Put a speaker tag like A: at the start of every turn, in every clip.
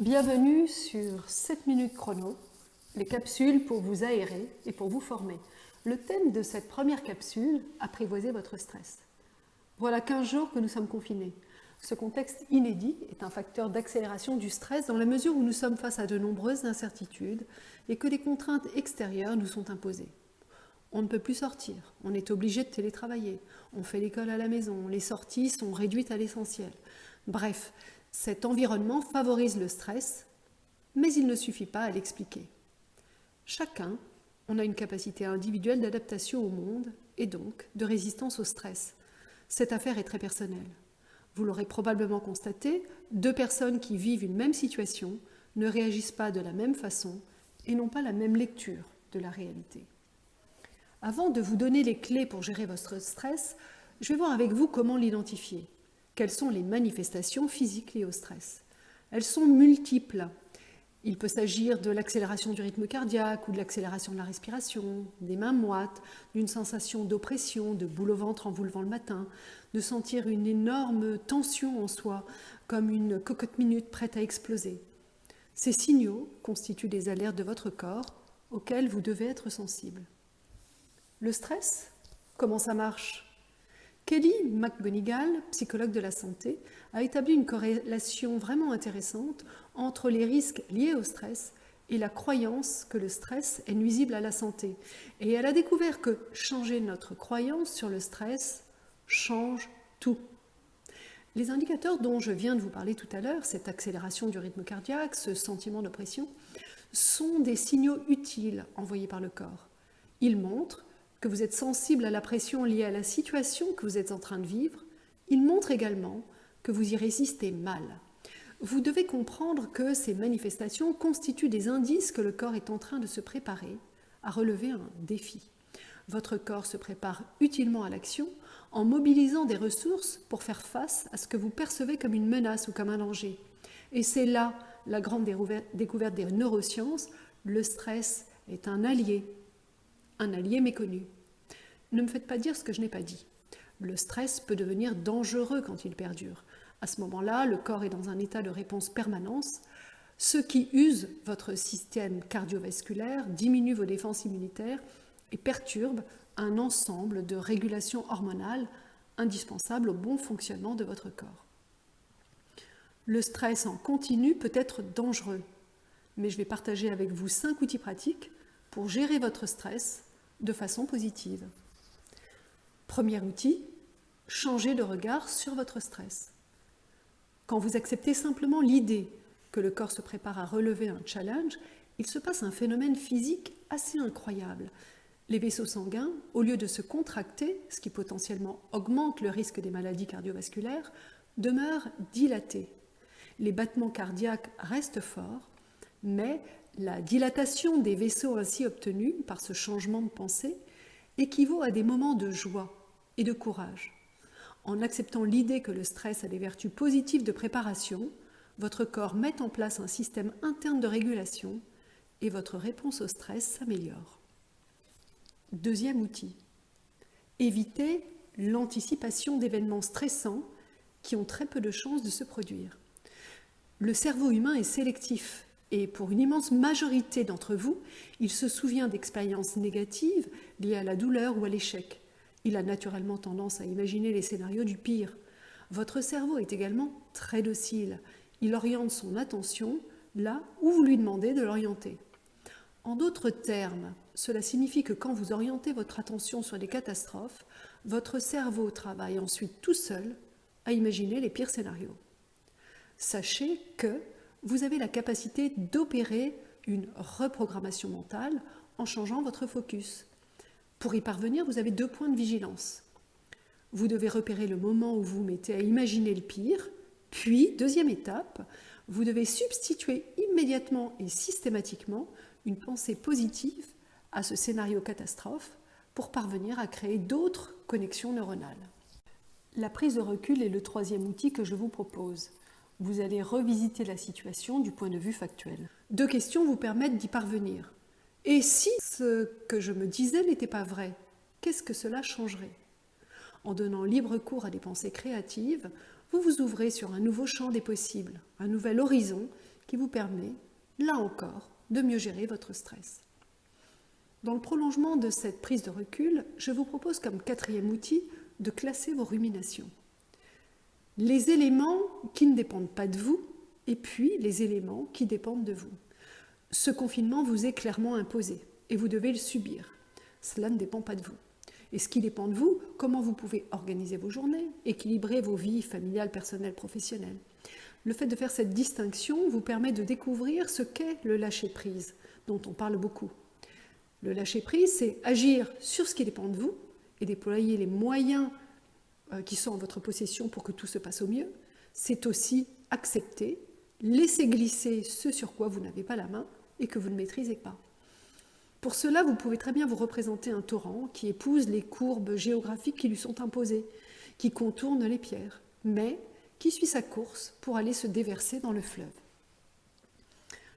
A: Bienvenue sur 7 minutes chrono, les capsules pour vous aérer et pour vous former. Le thème de cette première capsule, apprivoiser votre stress. Voilà 15 jours que nous sommes confinés. Ce contexte inédit est un facteur d'accélération du stress dans la mesure où nous sommes face à de nombreuses incertitudes et que des contraintes extérieures nous sont imposées. On ne peut plus sortir, on est obligé de télétravailler, on fait l'école à la maison, les sorties sont réduites à l'essentiel. Bref, cet environnement favorise le stress, mais il ne suffit pas à l'expliquer. Chacun, on a une capacité individuelle d'adaptation au monde et donc de résistance au stress. Cette affaire est très personnelle. Vous l'aurez probablement constaté, deux personnes qui vivent une même situation ne réagissent pas de la même façon et n'ont pas la même lecture de la réalité. Avant de vous donner les clés pour gérer votre stress, je vais voir avec vous comment l'identifier. Quelles sont les manifestations physiques liées au stress? Elles sont multiples. Il peut s'agir de l'accélération du rythme cardiaque ou de l'accélération de la respiration, des mains moites, d'une sensation d'oppression, de boule au ventre en vous levant le matin, de sentir une énorme tension en soi, comme une cocotte minute prête à exploser. Ces signaux constituent des alertes de votre corps auxquelles vous devez être sensible. Le stress, comment ça marche? Kelly McGonigal, psychologue de la santé, a établi une corrélation vraiment intéressante entre les risques liés au stress et la croyance que le stress est nuisible à la santé. Et elle a découvert que changer notre croyance sur le stress change tout. Les indicateurs dont je viens de vous parler tout à l'heure, cette accélération du rythme cardiaque, ce sentiment d'oppression, sont des signaux utiles envoyés par le corps. Ils montrent que vous êtes sensible à la pression liée à la situation que vous êtes en train de vivre. Il montre également que vous y résistez mal. Vous devez comprendre que ces manifestations constituent des indices que le corps est en train de se préparer à relever un défi. Votre corps se prépare utilement à l'action en mobilisant des ressources pour faire face à ce que vous percevez comme une menace ou comme un danger. Et c'est là la grande découverte des neurosciences. Le stress est un allié méconnu. Ne me faites pas dire ce que je n'ai pas dit. Le stress peut devenir dangereux quand il perdure. À ce moment-là, le corps est dans un état de réponse permanence, ce qui use votre système cardiovasculaire, diminue vos défenses immunitaires et perturbe un ensemble de régulations hormonales indispensables au bon fonctionnement de votre corps. Le stress en continu peut être dangereux, mais je vais partager avec vous 5 outils pratiques pour gérer votre stress de façon positive. Premier outil, changer de regard sur votre stress. Quand vous acceptez simplement l'idée que le corps se prépare à relever un challenge, il se passe un phénomène physique assez incroyable. Les vaisseaux sanguins, au lieu de se contracter, ce qui potentiellement augmente le risque des maladies cardiovasculaires, demeurent dilatés. Les battements cardiaques restent forts, mais la dilatation des vaisseaux ainsi obtenus par ce changement de pensée équivaut à des moments de joie et de courage. En acceptant l'idée que le stress a des vertus positives de préparation, votre corps met en place un système interne de régulation et votre réponse au stress s'améliore. Deuxième outil, évitez l'anticipation d'événements stressants qui ont très peu de chances de se produire. Le cerveau humain est sélectif. Et pour une immense majorité d'entre vous, il se souvient d'expériences négatives liées à la douleur ou à l'échec. Il a naturellement tendance à imaginer les scénarios du pire. Votre cerveau est également très docile. Il oriente son attention là où vous lui demandez de l'orienter. En d'autres termes, cela signifie que quand vous orientez votre attention sur des catastrophes, votre cerveau travaille ensuite tout seul à imaginer les pires scénarios. Sachez que vous avez la capacité d'opérer une reprogrammation mentale en changeant votre focus. Pour y parvenir, vous avez 2 points de vigilance. Vous devez repérer le moment où vous vous mettez à imaginer le pire, puis, deuxième étape, vous devez substituer immédiatement et systématiquement une pensée positive à ce scénario catastrophe pour parvenir à créer d'autres connexions neuronales. La prise de recul est le 3e outil que je vous propose. Vous allez revisiter la situation du point de vue factuel. 2 questions vous permettent d'y parvenir. Et si ce que je me disais n'était pas vrai, qu'est-ce que cela changerait? En donnant libre cours à des pensées créatives, vous vous ouvrez sur un nouveau champ des possibles, un nouvel horizon qui vous permet, là encore, de mieux gérer votre stress. Dans le prolongement de cette prise de recul, je vous propose comme 4e outil de classer vos ruminations. Les éléments qui ne dépendent pas de vous et puis les éléments qui dépendent de vous. Ce confinement vous est clairement imposé et vous devez le subir. Cela ne dépend pas de vous. Et ce qui dépend de vous, comment vous pouvez organiser vos journées, équilibrer vos vies familiales, personnelles, professionnelles. Le fait de faire cette distinction vous permet de découvrir ce qu'est le lâcher-prise, dont on parle beaucoup. Le lâcher-prise, c'est agir sur ce qui dépend de vous et déployer les moyens qui sont en votre possession pour que tout se passe au mieux. C'est aussi accepter, laisser glisser ce sur quoi vous n'avez pas la main et que vous ne maîtrisez pas. Pour cela, vous pouvez très bien vous représenter un torrent qui épouse les courbes géographiques qui lui sont imposées, qui contourne les pierres, mais qui suit sa course pour aller se déverser dans le fleuve.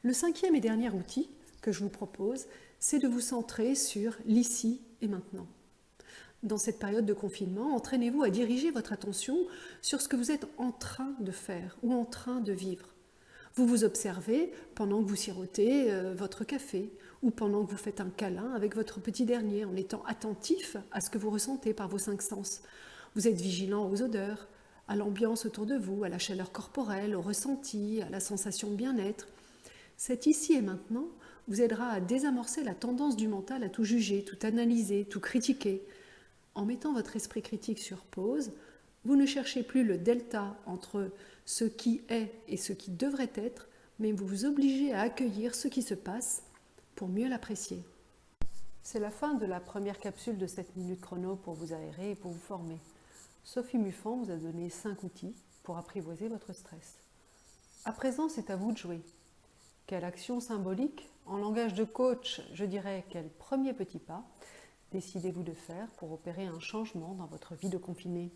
A: Le 5e et dernier outil que je vous propose, c'est de vous centrer sur l'ici et maintenant. Dans cette période de confinement, entraînez-vous à diriger votre attention sur ce que vous êtes en train de faire ou en train de vivre. Vous vous observez pendant que vous sirotez votre café ou pendant que vous faites un câlin avec votre petit dernier en étant attentif à ce que vous ressentez par vos 5 sens. Vous êtes vigilant aux odeurs, à l'ambiance autour de vous, à la chaleur corporelle, au ressenti, à la sensation de bien-être. Cet ici et maintenant vous aidera à désamorcer la tendance du mental à tout juger, tout analyser, tout critiquer. En mettant votre esprit critique sur pause, vous ne cherchez plus le delta entre ce qui est et ce qui devrait être, mais vous vous obligez à accueillir ce qui se passe pour mieux l'apprécier. C'est la fin de la première capsule de 7 minutes chrono pour vous aérer et pour vous former. Sophie Muffan vous a donné 5 outils pour apprivoiser votre stress. À présent, c'est à vous de jouer. Quelle action symbolique, en langage de coach, je dirais quel premier petit pas, décidez-vous de faire pour opérer un changement dans votre vie de confiné ?